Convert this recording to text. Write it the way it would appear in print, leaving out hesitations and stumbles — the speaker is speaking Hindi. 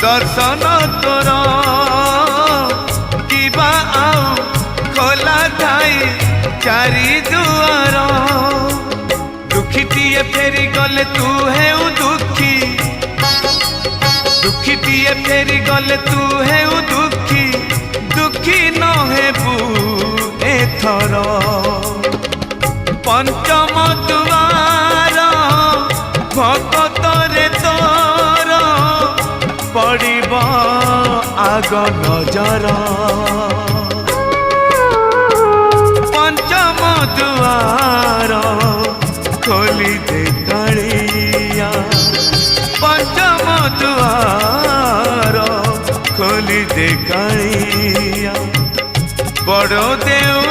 दर्शन तोर किबा आउ खोला थाई चारि दुआर दुखीटीए फेरी गले तू है दुखी दुखीटीए फेरी गले तू है दुखी दुखी न हेबू एथर पंचम दुआर भगत रे तोर पड़िब आग नजर पंचम दुआर खोली दे कालिया पंचम दुआर खोली दे कालिया बड़ देव